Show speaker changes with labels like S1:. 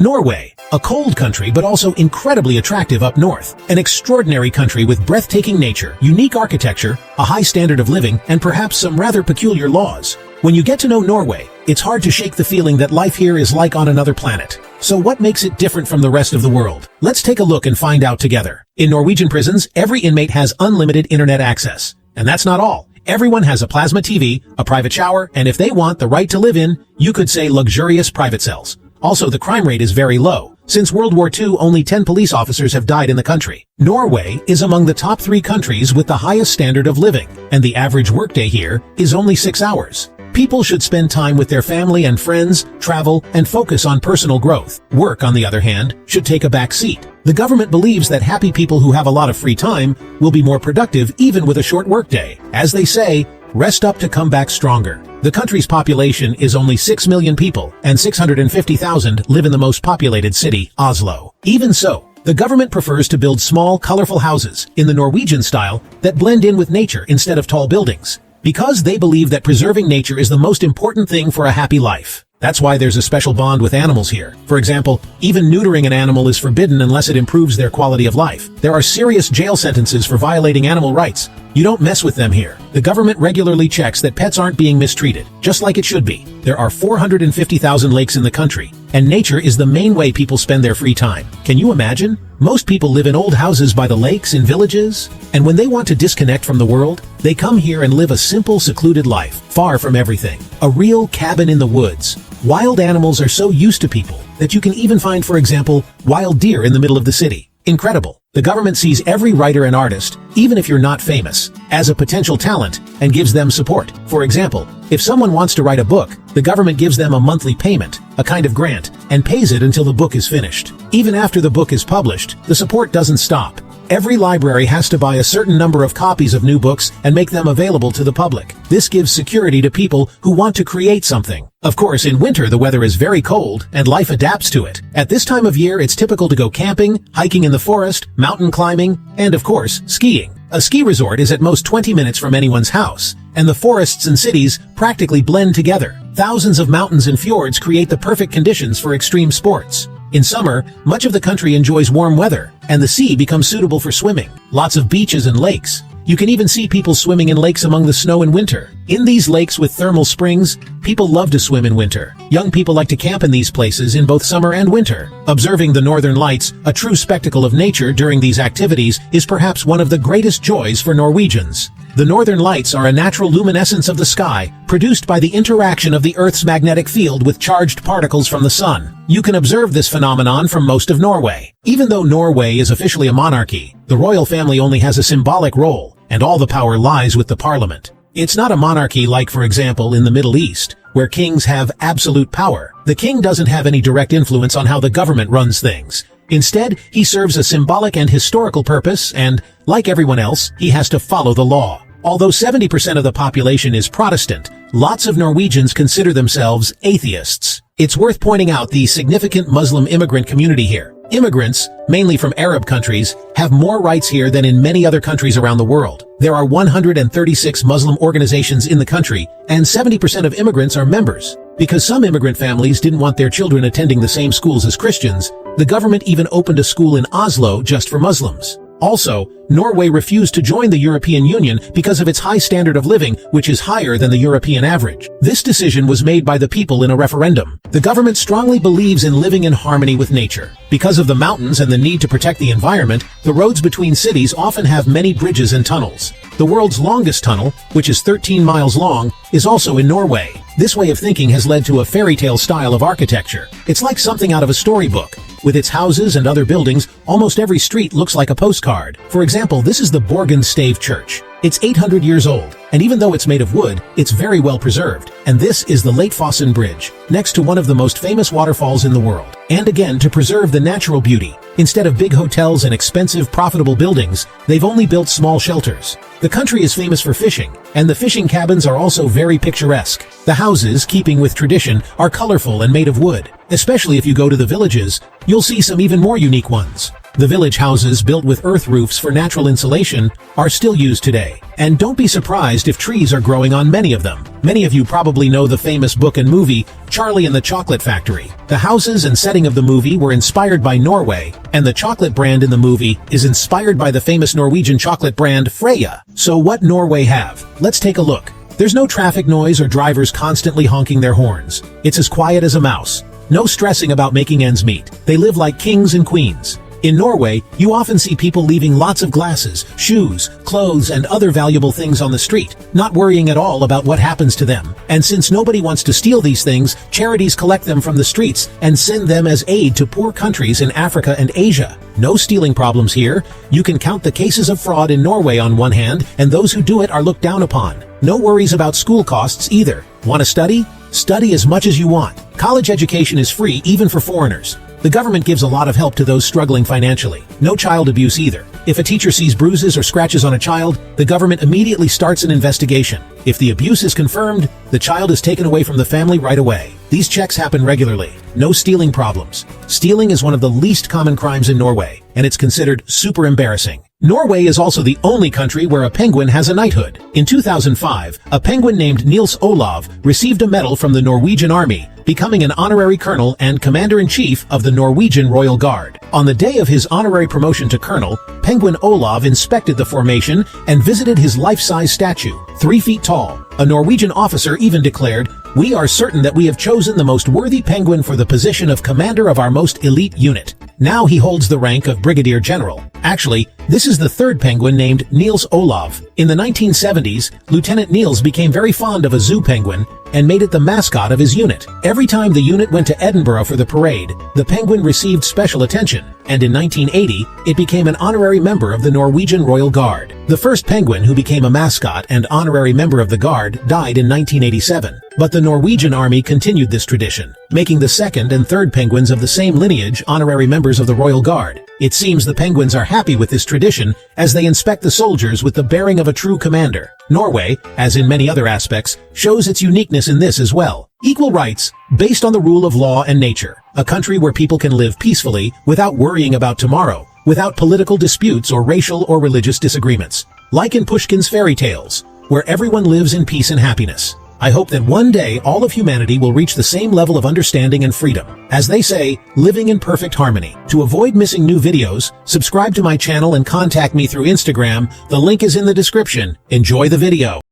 S1: Norway, a cold country but also incredibly attractive up north. An extraordinary country with breathtaking nature, unique architecture, a high standard of living, and perhaps some rather peculiar laws. When you get to know Norway, it's hard to shake the feeling that life here is like on another planet. So what makes it different from the rest of the world? Let's take a look and find out together. In Norwegian prisons, every inmate has unlimited internet access. And that's not all. Everyone has a plasma TV, a private shower, and if they want the right to live in, you could say luxurious private cells. Also, the crime rate is very low. Since World War II, only 10 police officers have died in the country. Norway is among the top 3 countries with the highest standard of living, and the average workday here is only 6 hours. People should spend time with their family and friends, travel, and focus on personal growth. Work, on the other hand, should take a back seat. The government believes that happy people who have a lot of free time will be more productive even with a short workday. As they say, rest up to come back stronger. The country's population is only 6 million people, and 650,000 live in the most populated city, Oslo. Even so, the government prefers to build small, colorful houses in the Norwegian style that blend in with nature instead of tall buildings, because they believe that preserving nature is the most important thing for a happy life. That's why there's a special bond with animals here. For example, even neutering an animal is forbidden unless it improves their quality of life. There are serious jail sentences for violating animal rights. You don't mess with them here. The government regularly checks that pets aren't being mistreated, just like it should be. There are 450,000 lakes in the country, and nature is the main way people spend their free time. Can you imagine? Most people live in old houses by the lakes in villages, and when they want to disconnect from the world, they come here and live a simple, secluded life, far from everything. A real cabin in the woods. Wild animals are so used to people that you can even find, for example, wild deer in the middle of the city. Incredible. The government sees every writer and artist, even if you're not famous, as a potential talent and gives them support. For example, if someone wants to write a book, the government gives them a monthly payment, a kind of grant, and pays it until the book is finished. Even after the book is published, the support doesn't stop. Every library has to buy a certain number of copies of new books and make them available to the public. This gives security to people who want to create something. Of course, in winter the weather is very cold and life adapts to it. At this time of year, it's typical to go camping, hiking in the forest, mountain climbing, and of course, skiing. A ski resort is at most 20 minutes from anyone's house, and the forests and cities practically blend together. Thousands of mountains and fjords create the perfect conditions for extreme sports. In summer, much of the country enjoys warm weather, and the sea becomes suitable for swimming. Lots of beaches and lakes. You can even see people swimming in lakes among the snow in winter. In these lakes with thermal springs, people love to swim in winter. Young people like to camp in these places in both summer and winter. Observing the northern lights, a true spectacle of nature during these activities, is perhaps one of the greatest joys for Norwegians. The northern lights are a natural luminescence of the sky, produced by the interaction of the Earth's magnetic field with charged particles from the sun. You can observe this phenomenon from most of Norway. Even though Norway is officially a monarchy, the royal family only has a symbolic role, and all the power lies with the parliament. It's not a monarchy like, for example, in the Middle East, where kings have absolute power. The king doesn't have any direct influence on how the government runs things. Instead, he serves a symbolic and historical purpose, and, like everyone else, he has to follow the law. Although 70% of the population is Protestant, lots of Norwegians consider themselves atheists. It's worth pointing out the significant Muslim immigrant community here. Immigrants, mainly from Arab countries, have more rights here than in many other countries around the world. There are 136 Muslim organizations in the country, and 70% of immigrants are members. Because some immigrant families didn't want their children attending the same schools as Christians, the government even opened a school in Oslo just for Muslims. Also, Norway refused to join the European Union because of its high standard of living, which is higher than the European average. This decision was made by the people in a referendum. The government strongly believes in living in harmony with nature. Because of the mountains and the need to protect the environment, the roads between cities often have many bridges and tunnels. The world's longest tunnel, which is 13 miles long, is also in Norway. This way of thinking has led to a fairy tale style of architecture. It's like something out of a storybook. With its houses and other buildings, almost every street looks like a postcard. For example, this is the Borgen Stave Church. It's 800 years old, and even though it's made of wood, it's very well preserved. And this is the Late Fossen Bridge, next to one of the most famous waterfalls in the world. And again, to preserve the natural beauty, instead of big hotels and expensive, profitable buildings, they've only built small shelters. The country is famous for fishing, and the fishing cabins are also very picturesque. The houses, keeping with tradition, are colorful and made of wood. Especially if you go to the villages, you'll see some even more unique ones. The village houses built with earth roofs for natural insulation are still used today. And don't be surprised if trees are growing on many of them. Many of you probably know the famous book and movie, Charlie and the Chocolate Factory. The houses and setting of the movie were inspired by Norway, and the chocolate brand in the movie is inspired by the famous Norwegian chocolate brand Freya. So what Norway have? Let's take a look. There's no traffic noise or drivers constantly honking their horns. It's as quiet as a mouse. No stressing about making ends meet. They live like kings and queens. In Norway, you often see people leaving lots of glasses, shoes, clothes, and other valuable things on the street, not worrying at all about what happens to them. And since nobody wants to steal these things, charities collect them from the streets and send them as aid to poor countries in Africa and Asia. No stealing problems here. You can count the cases of fraud in Norway on one hand, and those who do it are looked down upon. No worries about school costs either. Want to study? Study as much as you want. College education is free even for foreigners. The government gives a lot of help to those struggling financially. No child abuse either. If a teacher sees bruises or scratches on a child, the government immediately starts an investigation. If the abuse is confirmed, the child is taken away from the family right away. These checks happen regularly. No stealing problems. Stealing is one of the least common crimes in Norway, and it's considered super embarrassing. Norway is also the only country where a penguin has a knighthood. In 2005, a penguin named Nils Olav received a medal from the Norwegian Army, becoming an honorary colonel and commander-in-chief of the Norwegian Royal Guard. On the day of his honorary promotion to colonel, Penguin Olav inspected the formation and visited his life-size statue, 3 feet tall. A Norwegian officer even declared, "We are certain that we have chosen the most worthy penguin for the position of commander of our most elite unit." Now he holds the rank of brigadier general. Actually, this is the third penguin named Nils Olav. In the 1970s, Lieutenant Niels became very fond of a zoo penguin and made it the mascot of his unit. Every time the unit went to Edinburgh for the parade, the penguin received special attention, and in 1980, it became an honorary member of the Norwegian Royal Guard. The first penguin who became a mascot and honorary member of the Guard died in 1987, but the Norwegian Army continued this tradition, making the second and third penguins of the same lineage honorary members of the Royal Guard. It seems the penguins are happy with this tradition as they inspect the soldiers with the bearing of a true commander. Norway, as in many other aspects, shows its uniqueness in this as well. Equal rights, based on the rule of law and nature. A country where people can live peacefully without worrying about tomorrow, without political disputes or racial or religious disagreements. Like in Pushkin's fairy tales, where everyone lives in peace and happiness. I hope that one day all of humanity will reach the same level of understanding and freedom. As they say, living in perfect harmony. To avoid missing new videos, subscribe to my channel and contact me through Instagram. The link is in the description. Enjoy the video.